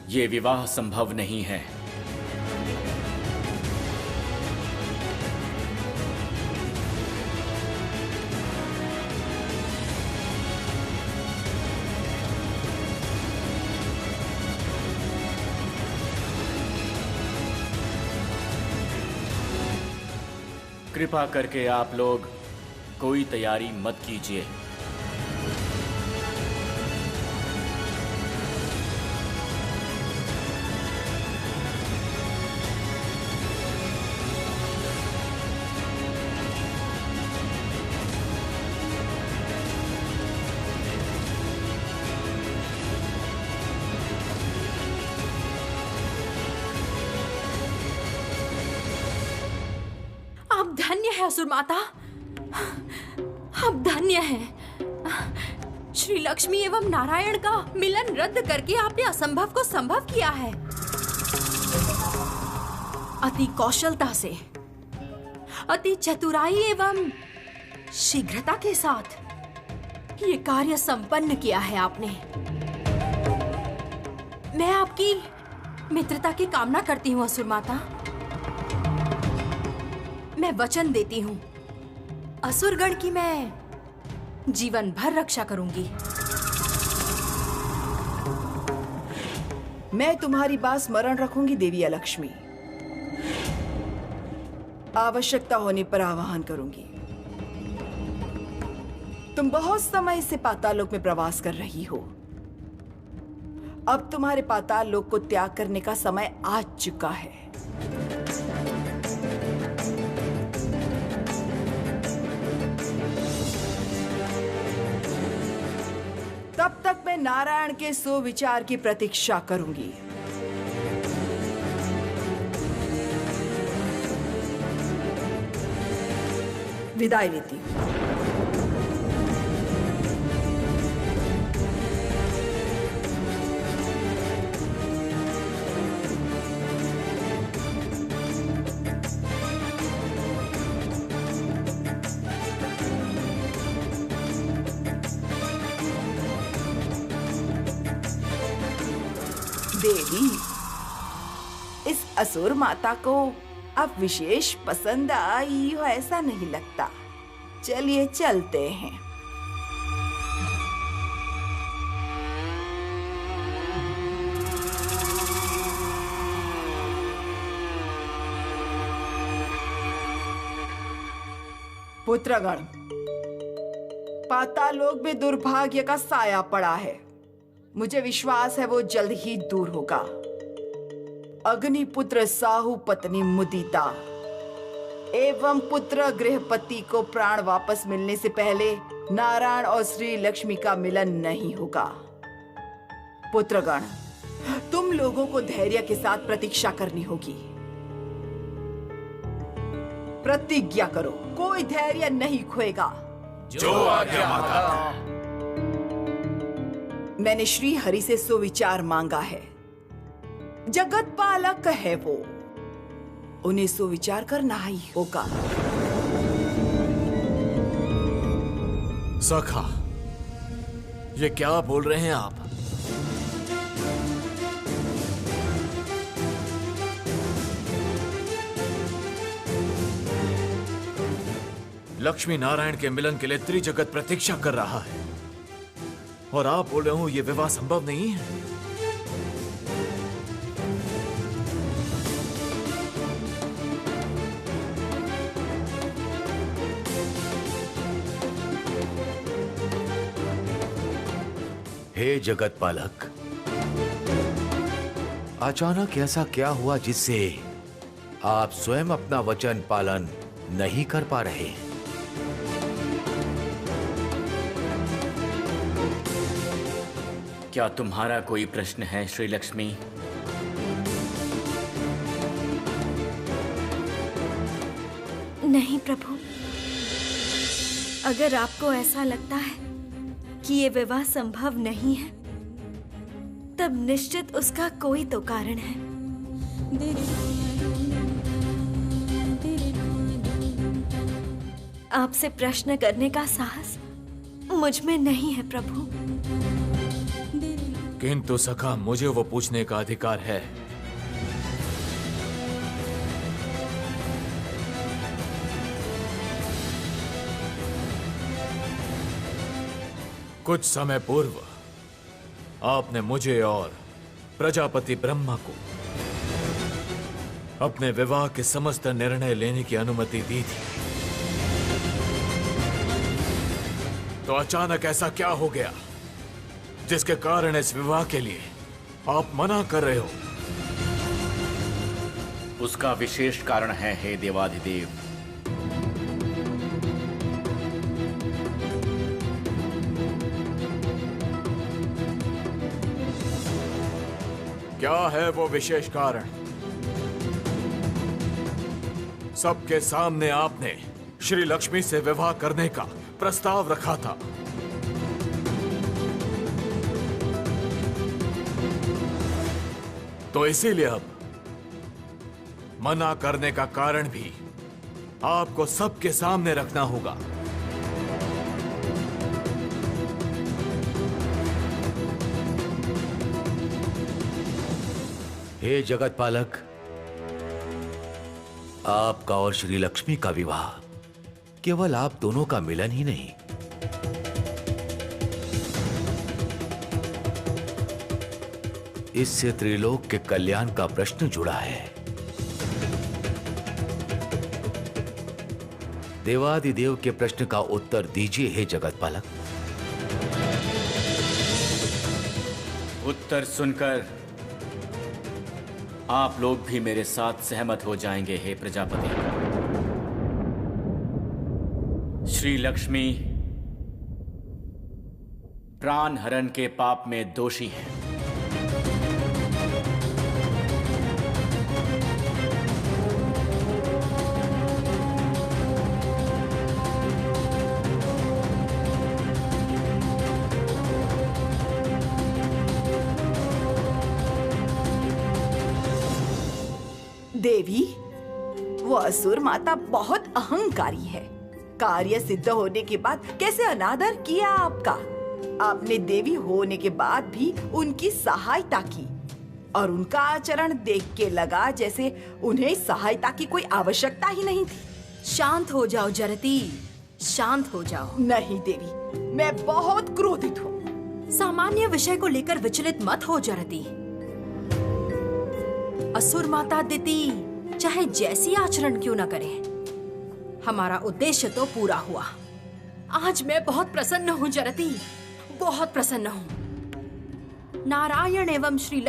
ये विवाह संभव नहीं है। कृपा करके आप लोग कोई तैयारी मत कीजिए। आप धन्य है असुर माता, आप धन्य हैं। श्री लक्ष्मी एवं नारायण का मिलन रद्द करके आपने असंभव को संभव किया है। अति कौशलता से, अति चतुराई एवं शीघ्रता के साथ ये कार्य संपन्न किया है आपने। मैं आपकी मित्रता की कामना करती हूँ असुर माता। मैं वचन देती हूँ, असुरगण की मैं जीवन भर रक्षा करूंगी। मैं तुम्हारी बात स्मरण रखूंगी देवी लक्ष्मी। आवश्यकता होने पर आवाहन करूंगी। तुम बहुत समय से पाताल लोक में प्रवास कर रही हो। अब तुम्हारे पाताल लोक को त्याग करने का समय आ चुका है। तब तक मैं नारायण के सुविचार की प्रतीक्षा करूंगी। विदाई लेती हूं। देवी, इस असुर माता को अब विशेष पसंद आई हो ऐसा नहीं लगता। चलिए चलते हैं। पुत्रगण, पाताल लोक में दुर्भाग्य का साया पड़ा है। मुझे विश्वास है वो जल्द ही दूर होगा। अग्निपुत्र साहू पत्नी मुदिता एवं पुत्र गृहपति को प्राण वापस मिलने से पहले नारायण और श्री लक्ष्मी का मिलन नहीं होगा। पुत्रगण, तुम लोगों को धैर्य के साथ प्रतीक्षा करनी होगी। प्रतिज्ञा करो, कोई धैर्य नहीं खोएगा। जो आज्ञा माता। मैंने श्री हरि से सुविचार मांगा है। जगत पालक है वो, उन्हें सुविचार करना ही होगा। सखा, ये क्या बोल रहे हैं आप? लक्ष्मी नारायण के मिलन के लिए त्रिजगत प्रतीक्षा कर रहा है और आप बोल रहे हो ये विवाह संभव नहीं है। हे जगत पालक, अचानक ऐसा क्या हुआ जिससे आप स्वयं अपना वचन पालन नहीं कर पा रहे? क्या तुम्हारा कोई प्रश्न है श्री लक्ष्मी? नहीं प्रभु, अगर आपको ऐसा लगता है कि ये विवाह संभव नहीं है, तब निश्चित उसका कोई तो कारण है। आपसे प्रश्न करने का साहस मुझ में नहीं है प्रभु। किंतु सखा, मुझे वो पूछने का अधिकार है। कुछ समय पूर्व आपने मुझे और प्रजापति ब्रह्मा को अपने विवाह के समस्त निर्णय लेने की अनुमति दी थी। तो अचानक ऐसा क्या हो गया जिसके कारण इस विवाह के लिए आप मना कर रहे हो? उसका विशेष कारण है, हे देवाधिदेव। क्या है वो विशेष कारण? सबके सामने आपने श्री लक्ष्मी से विवाह करने का प्रस्ताव रखा था। तो इसीलिए अब मना करने का कारण भी आपको सबके सामने रखना होगा। हे जगत पालक, आपका और श्री लक्ष्मी का विवाह केवल आप दोनों का मिलन ही नहीं, इससे त्रिलोक के कल्याण का प्रश्न जुड़ा है। देवादिदेव के प्रश्न का उत्तर दीजिए हे जगत पालक। उत्तर सुनकर आप लोग भी मेरे साथ सहमत हो जाएंगे, हे प्रजापति। श्री लक्ष्मी प्राण हरण के पाप में दोषी है। देवी, वो असुर माता बहुत अहंकारी है। कार्य सिद्ध होने के बाद कैसे अनादर किया आपका। आपने देवी होने के बाद भी उनकी सहायता की और उनका आचरण देख के लगा जैसे उन्हें सहायता की कोई आवश्यकता ही नहीं थी। शांत हो जाओ जरती, शांत हो जाओ। नहीं देवी, मैं बहुत क्रोधित हूँ। सामान्य विषय को लेकर विचलित मत हो जरती। असुर माता दिति चाहे जैसी आचरण क्यों न करे, हमारा उद्देश्य तो पूरा हुआ। आज मैं बहुत प्रसन्न हूँ जरती, बहुत प्रसन्न हूँ। नारायण एवं श्री